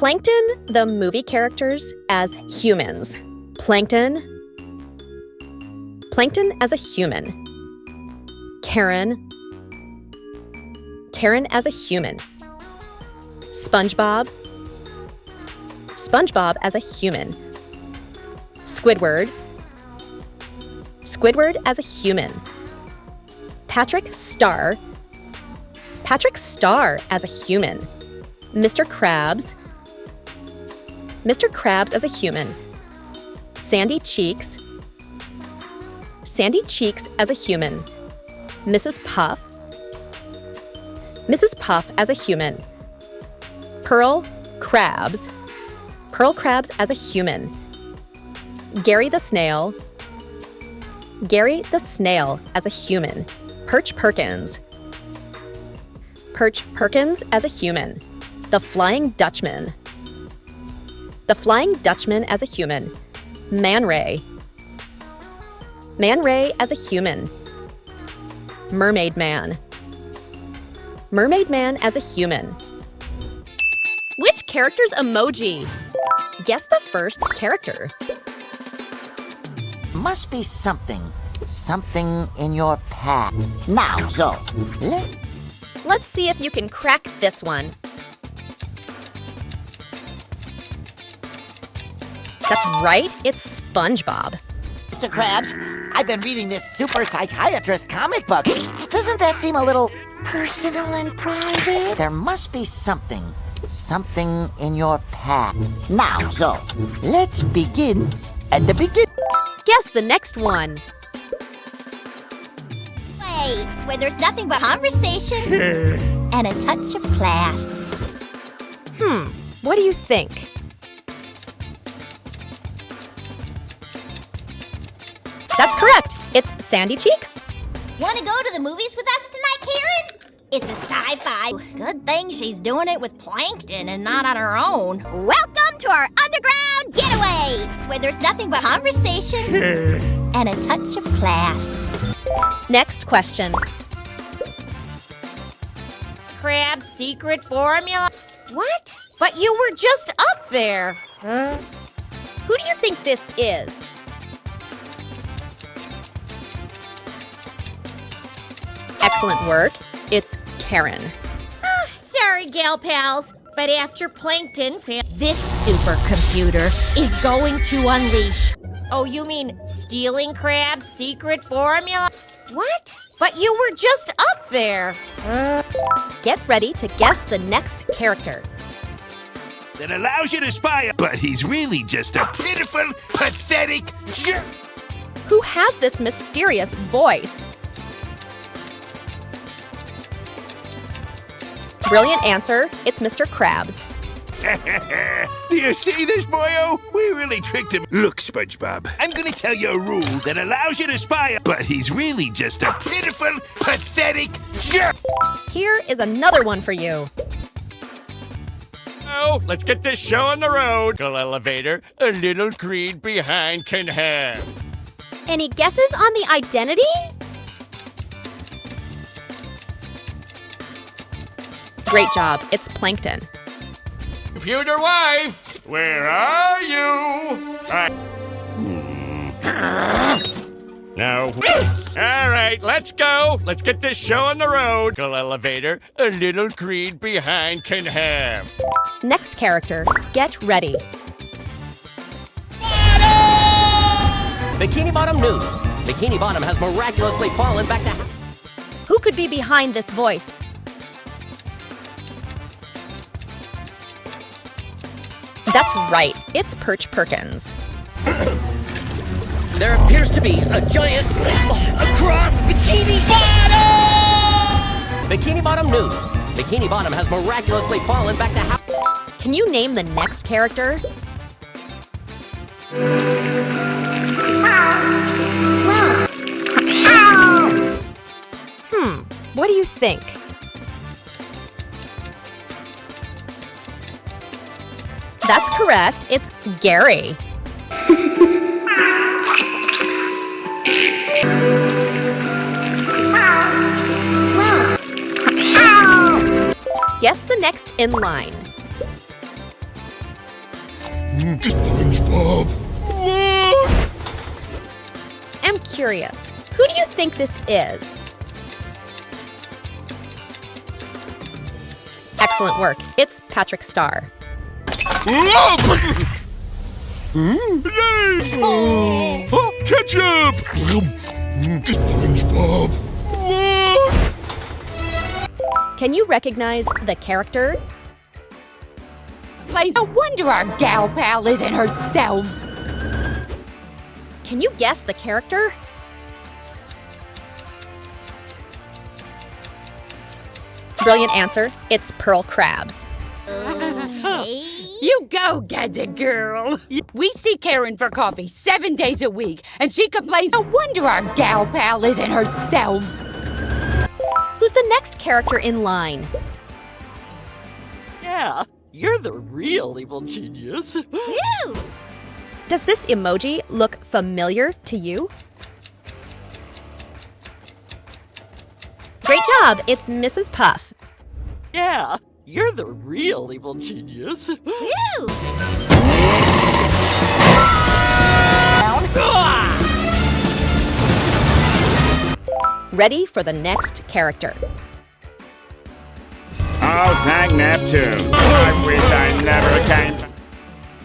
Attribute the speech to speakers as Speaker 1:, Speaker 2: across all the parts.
Speaker 1: Plankton the Movie Characters as humans. Plankton as a human. Karen as a human. SpongeBob as a human. Squidward as a human. Patrick Star as a human. Mr. Krabs as a human. Sandy Cheeks as a human. Mrs. Puff as a human. Krabs as a human. Gary the Snail as a human. Perkins as a human. The Flying Dutchman as a human. Man Ray as a human. Mermaid Man as a human. Which character's emoji? Guess the first character.
Speaker 2: Must be something in your path. Now, Zoe,
Speaker 1: Let's see if you can crack this one. That's right, it's SpongeBob.
Speaker 2: Mr. Krabs, I've been reading this super psychiatrist comic book. Doesn't that seem a little personal and private? There must be something in your path. Now, Zoe, let's begin at the beginning.
Speaker 1: Guess the next one.
Speaker 3: Where there's nothing but conversation and a touch of class.
Speaker 1: What do you think? That's correct. It's Sandy Cheeks.
Speaker 3: Want to go to the movies with us tonight, Karen? It's a sci-fi. Good thing she's doing it with Plankton and not on her own. Welcome to our underground getaway, where there's nothing but conversation and a touch of class.
Speaker 1: Next question.
Speaker 4: Krabs' secret formula?
Speaker 1: What?
Speaker 4: But you were just up there.
Speaker 1: Who do you think this is? Excellent work. It's Karen.
Speaker 4: Sorry, gal pals, but after Plankton, this supercomputer is going to unleash. Oh, you mean stealing Krabs' secret formula?
Speaker 1: What?
Speaker 4: But you were just up there.
Speaker 1: Get ready to guess the next character.
Speaker 5: That allows you to spy, but he's really just a pitiful, pathetic jerk.
Speaker 1: Who has this mysterious voice? Brilliant answer. It's Mr. Krabs.
Speaker 5: Do you see this, boyo? We really tricked him. Look, SpongeBob, I'm gonna tell you a rule that allows you to spy, but he's really just a pitiful, pathetic jerk.
Speaker 1: Here is another one for you.
Speaker 6: Oh, let's get this show on the road. Go elevator, a little greed behind can have.
Speaker 1: Any guesses on the identity? Great job. It's Plankton.
Speaker 6: Computer wife, where are you? No. All right, let's go. Let's get this show on the road. Go elevator, a little greed behind can have.
Speaker 1: Next character. Get ready.
Speaker 7: Bikini Bottom news. Bikini Bottom has miraculously fallen back to...
Speaker 1: Who could be behind this voice? That's right. It's Perkins.
Speaker 7: There appears to be a giant across Bikini Bottom! Bikini Bottom news. Bikini Bottom has miraculously fallen back to...
Speaker 1: Can you name the next character? What do you think? That's correct. It's Gary. Guess the next in line.
Speaker 5: SpongeBob, look!
Speaker 1: I'm curious, who do you think this is? Excellent work. It's Patrick Star.
Speaker 5: Yay! Oh, ketchup! SpongeBob, look!
Speaker 1: Can you recognize the character?
Speaker 8: No wonder our gal pal isn't herself.
Speaker 1: Can you guess the character? Brilliant answer. It's Pearl Krabs.
Speaker 8: You go, Gadget Girl. We see Karen for coffee 7 days a week, and she complains. No wonder our gal pal isn't herself.
Speaker 1: Who's the next character in line?
Speaker 9: Yeah, you're the real evil genius.
Speaker 3: Ew!
Speaker 1: Does this emoji look familiar to you? Great job! It's Mrs. Puff.
Speaker 9: Yeah, you're the real evil genius.
Speaker 3: Ew!
Speaker 1: Ready for the next character.
Speaker 6: Oh, thank Neptune. I wish I never came.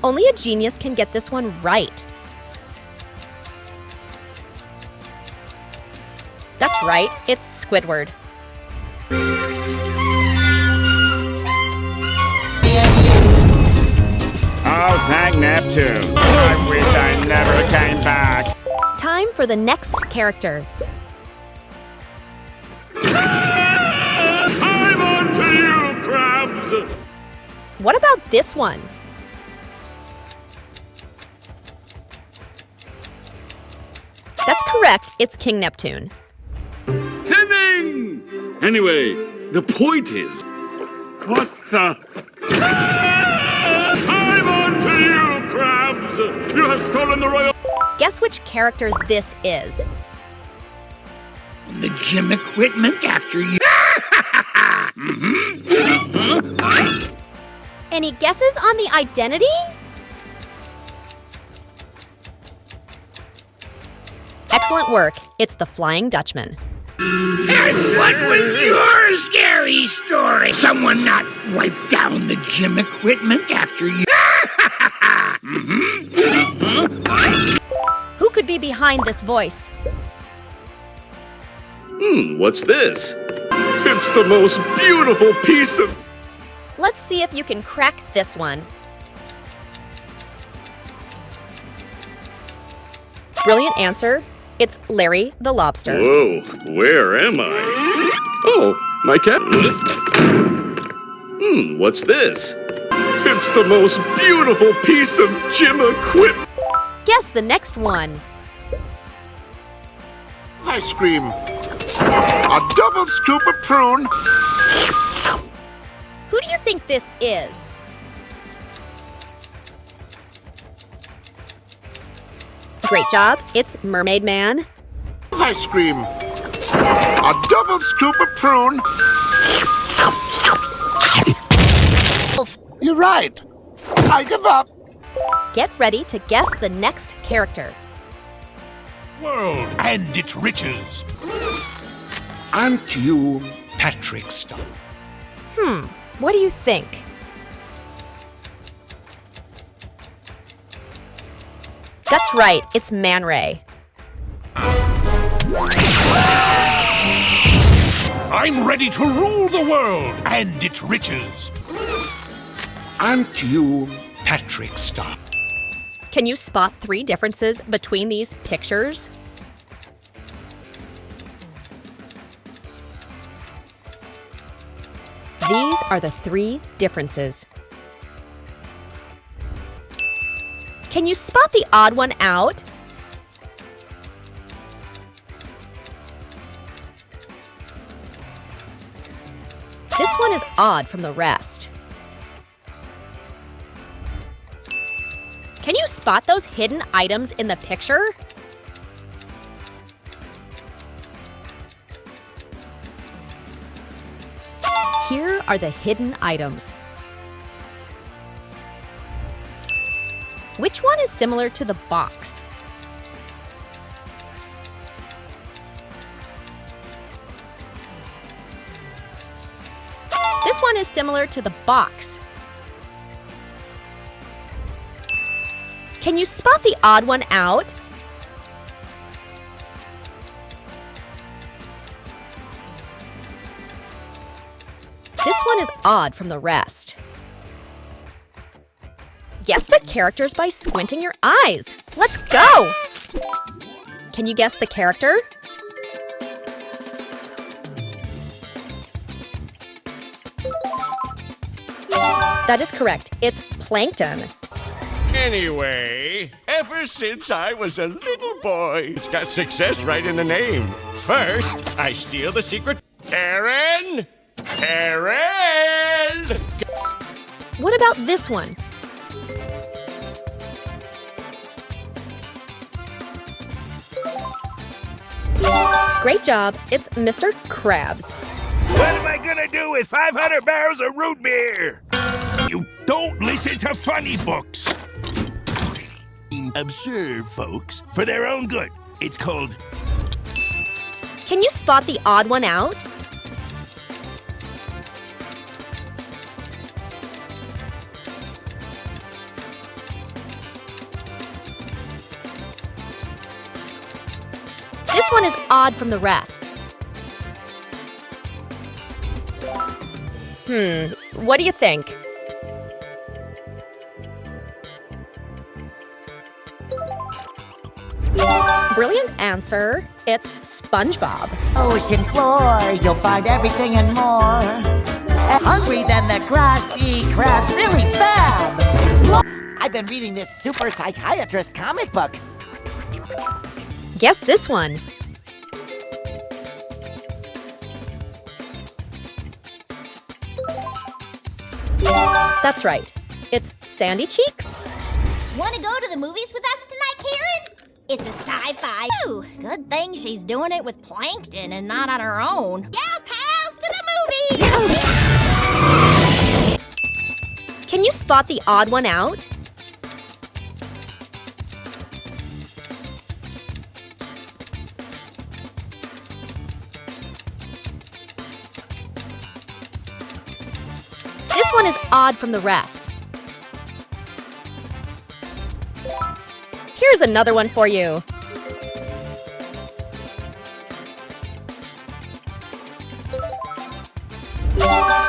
Speaker 1: Only a genius can get this one right. That's right, it's Squidward.
Speaker 6: Oh, thank Neptune. I wish I never came back.
Speaker 1: Time for the next character.
Speaker 6: I'm on to you, Krabs.
Speaker 1: What about this one? That's correct, it's King Neptune.
Speaker 10: Thinning! Anyway, the point is... What the... I'm on to you, Krabs! You have stolen the royal...
Speaker 1: Guess which character this is.
Speaker 5: The gym equipment after you.
Speaker 1: Any guesses on the identity? Excellent work. It's the Flying Dutchman.
Speaker 5: And what was your scary story? Someone not wiped down the gym equipment after you.
Speaker 1: Who could be behind this voice?
Speaker 10: What's this? It's the most beautiful piece of...
Speaker 1: Let's see if you can crack this one. Brilliant answer. It's Larry the Lobster.
Speaker 10: Whoa, where am I? Oh, my cat. What's this? It's the most beautiful piece of gym equipment.
Speaker 1: Guess the next one.
Speaker 5: Ice cream. A double scoop of prune.
Speaker 1: Who do you think this is? Great job. It's Mermaid Man.
Speaker 5: Ice cream. A double scoop of prune. You're right. I give up.
Speaker 1: Get ready to guess the next character.
Speaker 5: World and its riches. Aren't you Patrick Star?
Speaker 1: What do you think? That's right, it's Man Ray.
Speaker 5: I'm ready to rule the world and its riches. Aren't you Patrick Star?
Speaker 1: Can you spot 3 differences between these pictures? These are the 3 differences. Can you spot the odd one out? This one is odd from the rest. Can you spot those hidden items in the picture? Here are the hidden items. Which one is similar to the box? This one is similar to the box. Can you spot the odd one out? This one is odd from the rest. Guess the characters by squinting your eyes. Let's go! Can you guess the character? That is correct. It's Plankton.
Speaker 6: Anyway, ever since I was a little boy, it's got success right in the name. First, I steal the secret. Karen! Karen!
Speaker 1: What about this one? Great job. It's Mr. Krabs.
Speaker 5: What am I gonna do with 500 barrels of root beer? You don't listen to funny books. Observe, folks, for their own good. It's called...
Speaker 1: Can you spot the odd one out? This one is odd from the rest. What do you think? Brilliant answer. It's SpongeBob.
Speaker 2: Ocean floor, you'll find everything and more. Hungry than the Krusty Krabs, really fab. I've been reading this super psychiatrist comic book.
Speaker 1: Guess this one. That's right. It's Sandy Cheeks.
Speaker 3: Want to go to the movies with us tonight, Karen? It's a sci-fi. Ooh, good thing she's doing it with Plankton and not on her own. Gal pals to the movies!
Speaker 1: Can you spot the odd one out? This one is odd from the rest. Here's another one for you.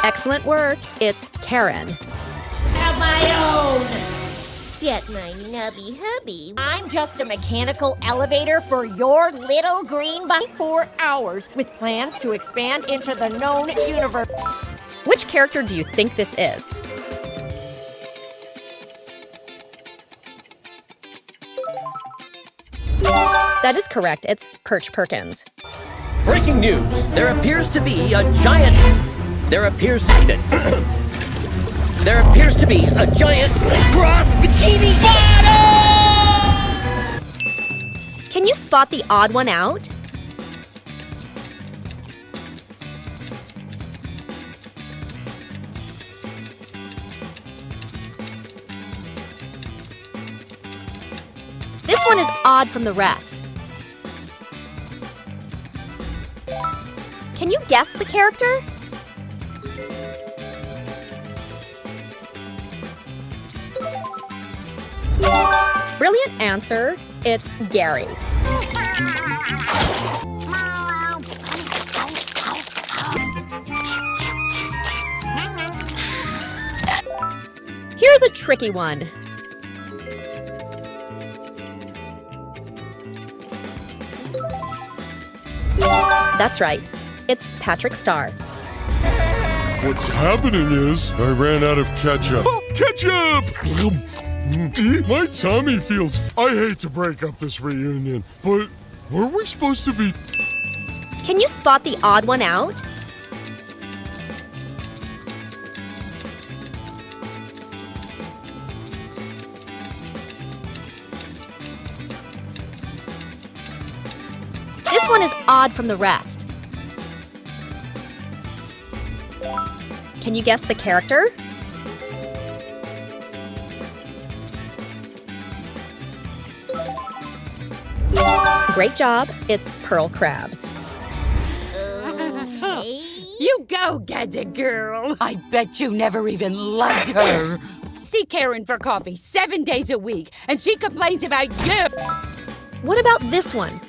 Speaker 1: Excellent work. It's Karen.
Speaker 4: Have my own! Get my nubby hubby. I'm just a mechanical elevator for your little green body. 4 hours with plans to expand into the known universe.
Speaker 1: Which character do you think this is? That is correct. It's Perkins.
Speaker 7: Breaking news. There appears to be a giant cross Bikini Bottom!
Speaker 1: Can you spot the odd one out? This one is odd from the rest. Can you guess the character? Brilliant answer. It's Gary. Here's a tricky one. That's right. It's Patrick Star.
Speaker 10: What's happening is I ran out of ketchup. Oh, ketchup! My tummy feels... I hate to break up this reunion, but were we supposed to be...
Speaker 1: Can you spot the odd one out? This one is odd from the rest. Can you guess the character? Great job. It's Pearl Krabs.
Speaker 3: Okay.
Speaker 8: You go, Gadget Girl. I bet you never even loved her. See Karen for coffee 7 days a week, and she complains about you.
Speaker 1: What about this one?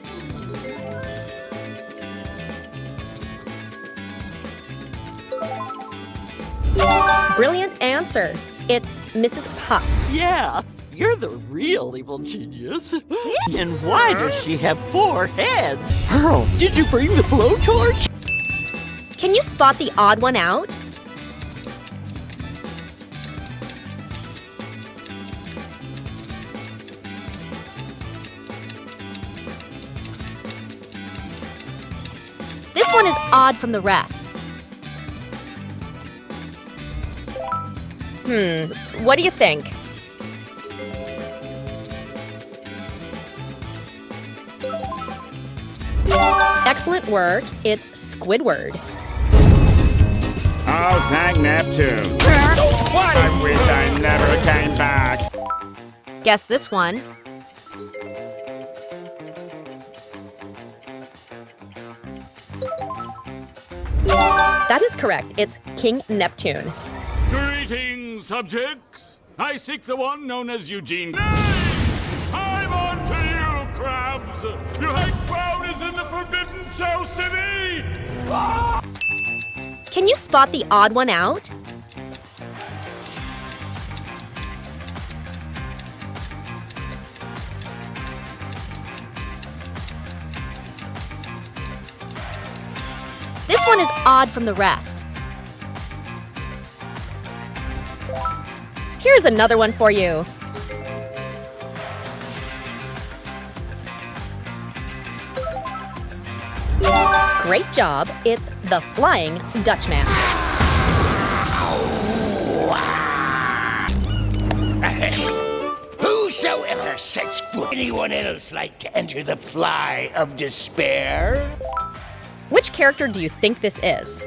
Speaker 1: Brilliant answer. It's Mrs. Puff.
Speaker 9: Yeah, you're the real evil genius. And why does she have 4 heads? Pearl, did you bring the blowtorch?
Speaker 1: Can you spot the odd one out? This one is odd from the rest. What do you think? Excellent work. It's Squidward.
Speaker 6: Oh, thank Neptune. What? I wish I never came back.
Speaker 1: Guess this one. That is correct. It's King Neptune.
Speaker 11: Greetings, subjects. I seek the one known as Eugene. I'm on to you, Krabs. Your high crown is in the Forbidden Shell City.
Speaker 1: Can you spot the odd one out? This one is odd from the rest. Here's another one for you. Great job. It's the Flying Dutchman.
Speaker 5: Whosoever sets foot, anyone else like to enter the fly of despair?
Speaker 1: Which character do you think this is?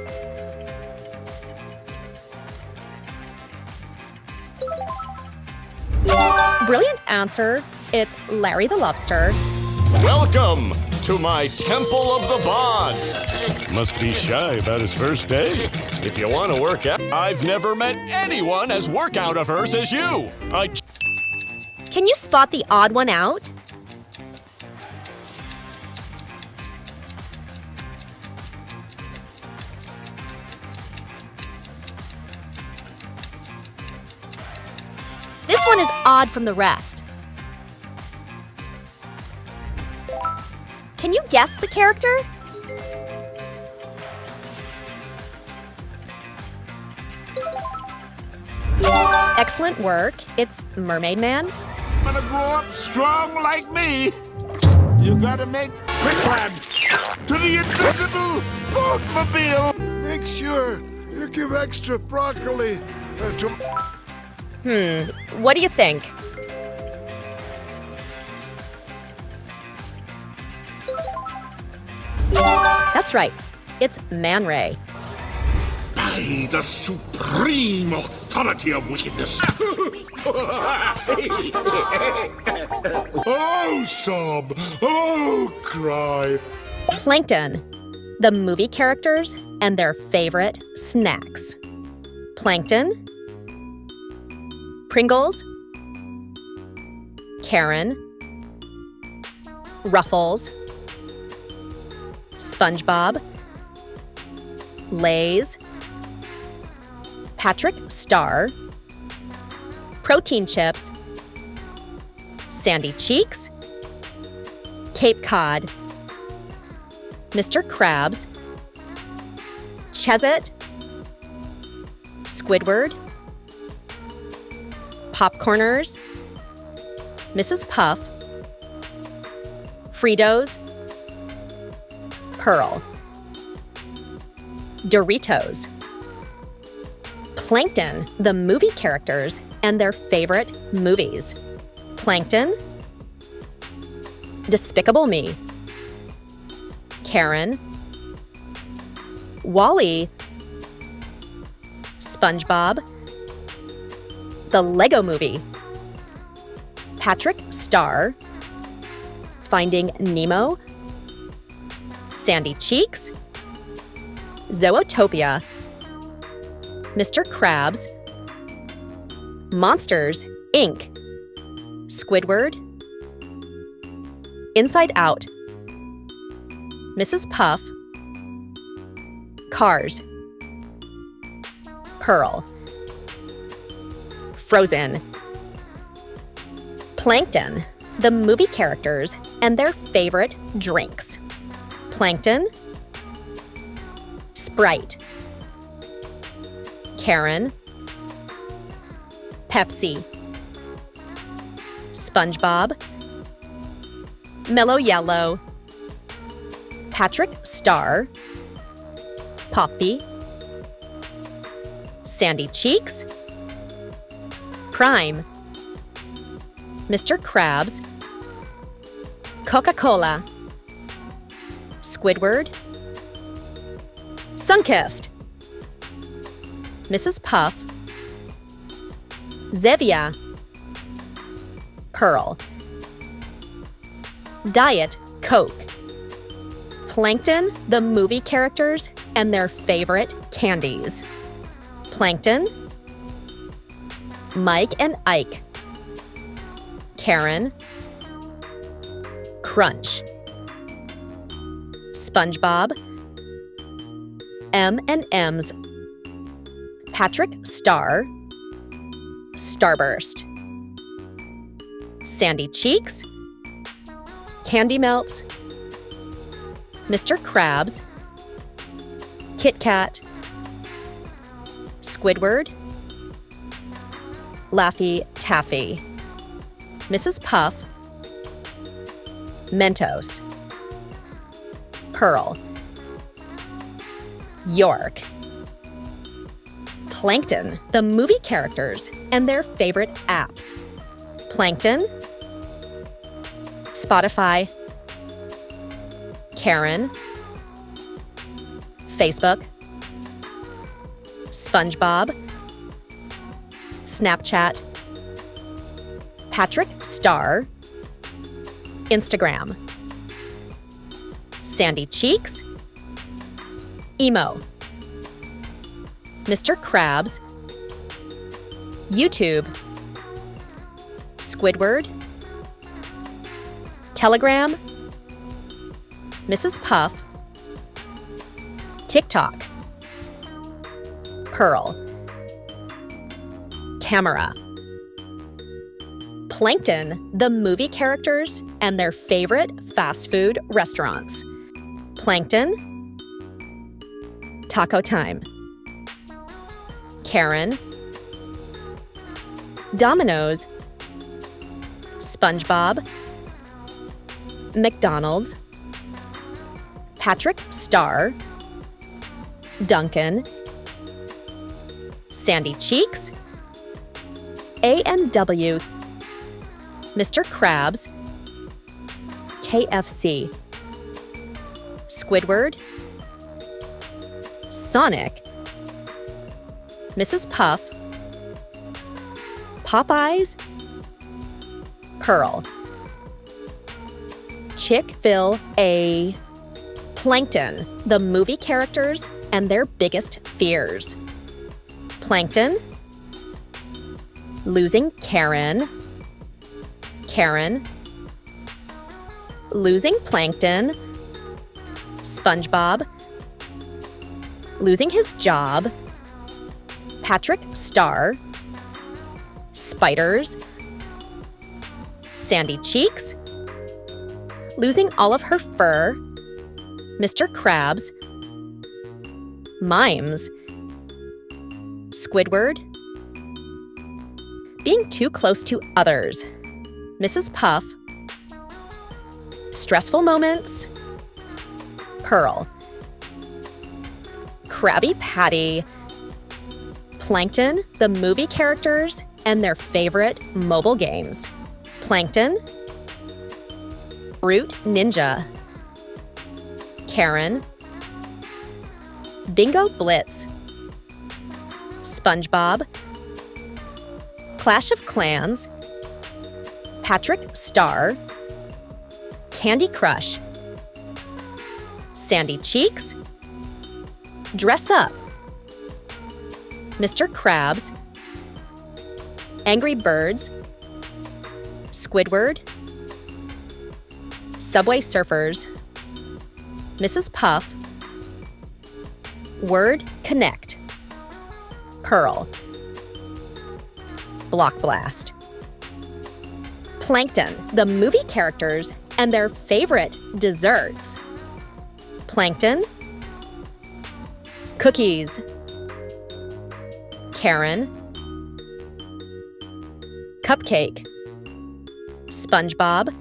Speaker 1: Brilliant answer. It's Larry the Lobster.
Speaker 12: Welcome to my Temple of the Bonds. Must be shy about his first day. If you want to work out, I've never met anyone as workout averse as you.
Speaker 1: Can you spot the odd one out? This one is odd from the rest. Can you guess the character? Excellent work. It's Mermaid Man.
Speaker 5: Gonna grow up strong like me. You gotta make quick run to the invisible boatmobile.
Speaker 10: Make sure you give extra broccoli to...
Speaker 1: What do you think? That's right. It's Man Ray.
Speaker 11: By the supreme authority of wickedness.
Speaker 10: Oh, sob. Oh, cry.
Speaker 1: Plankton, the movie characters and their favorite snacks. Plankton, Pringles, Karen, Ruffles, SpongeBob, Lay's, Patrick Star, Protein Chips, Sandy Cheeks, Cape Cod, Mr. Krabs, Cheez-It, Squidward, Popcorners, Mrs. Puff, Fritos, Pearl, Doritos, Plankton, the movie characters and their favorite movies. Plankton, Despicable Me, Karen, Wall-E, SpongeBob, The Lego Movie, Patrick Star, Finding Nemo, Sandy Cheeks, Zootopia, Mr. Krabs, Monsters, Inc., Squidward, Inside Out, Mrs. Puff, Cars, Pearl, Frozen, Plankton, the movie characters and their favorite drinks. Plankton, Sprite, Karen, Pepsi, SpongeBob, Mellow Yellow, Patrick Star, Poppy, Sandy Cheeks, Prime, Mr. Krabs, Coca-Cola, Squidward, Sunkist, Mrs. Puff, Zevia, Pearl, Diet Coke, Plankton, the movie characters and their favorite candies. Plankton, Mike and Ike, Karen, Crunch, SpongeBob, M&M's, Patrick Star, Starburst, Sandy Cheeks, Candy Melts, Mr. Krabs, Kit Kat, Squidward, Laffy Taffy, Mrs. Puff, Mentos, Pearl, York, Plankton, the movie characters and their favorite apps. Plankton, Spotify, Karen, Facebook, SpongeBob, Snapchat, Patrick Star, Instagram, Sandy Cheeks, Emo, Mr. Krabs, YouTube, Squidward, Telegram, Mrs. Puff, TikTok, Pearl, Camera, Plankton, the movie characters and their favorite fast food restaurants. Plankton, Taco Time, Karen, Domino's, SpongeBob, McDonald's, Patrick Star, Duncan, Sandy Cheeks, A&W, Mr. Krabs, KFC, Squidward, Sonic, Mrs. Puff, Popeyes, Pearl, Chick-fil-A, Plankton, the movie characters and their biggest fears. Plankton, Losing Karen, Karen, Losing Plankton, SpongeBob, Losing his job, Patrick Star, Spiders, Sandy Cheeks, Losing all of her fur, Mr. Krabs, Mimes, Squidward, Being too close to others, Mrs. Puff, Stressful moments, Pearl, Krabby Patty, Plankton, the movie characters and their favorite mobile games. Plankton, Fruit Ninja, Karen, Bingo Blitz, SpongeBob, Clash of Clans, Patrick Star, Candy Crush. Sandy Cheeks. Dress Up. Mr. Krabs. Angry Birds. Squidward. Subway Surfers. Mrs. Puff. Word Connect. Pearl. Block Blast. Plankton, the movie characters, and their favorite desserts. Plankton. Cookies. Karen. Cupcake. SpongeBob.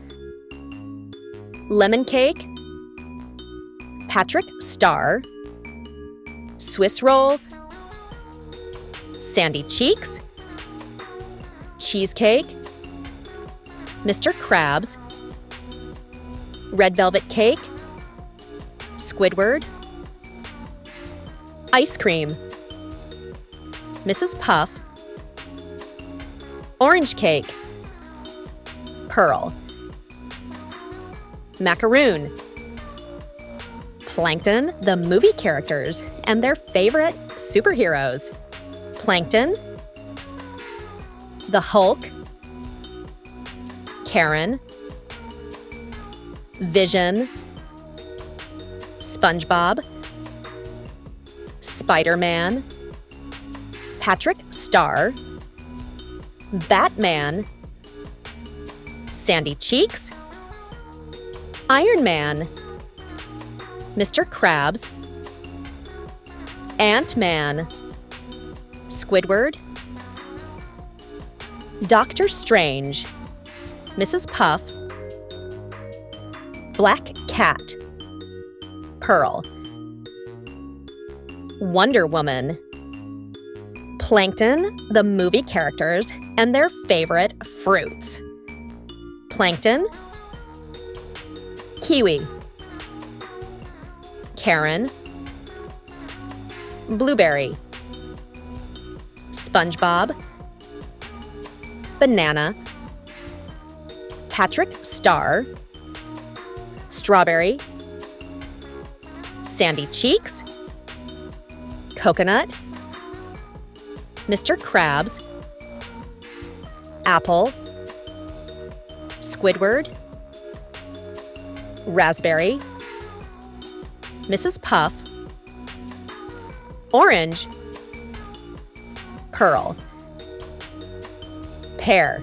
Speaker 1: Lemon Cake. Patrick Star. Swiss Roll. Sandy Cheeks. Cheesecake. Mr. Krabs. Red Velvet Cake. Squidward. Ice Cream. Mrs. Puff. Orange Cake. Pearl. Macaroon. Plankton, the movie characters, and their favorite superheroes. Plankton. The Hulk. Karen. Vision. SpongeBob. Spider-Man. Patrick Star. Batman. Sandy Cheeks. Iron Man. Mr. Krabs. Ant-Man. Squidward. Doctor Strange. Mrs. Puff. Black Cat. Pearl. Wonder Woman. Plankton, the movie characters, and their favorite fruits. Plankton. Kiwi. Karen. Blueberry. SpongeBob. Banana. Patrick Star. Strawberry. Sandy Cheeks. Coconut. Mr. Krabs. Apple. Squidward. Raspberry. Mrs. Puff. Orange. Pearl. Pear.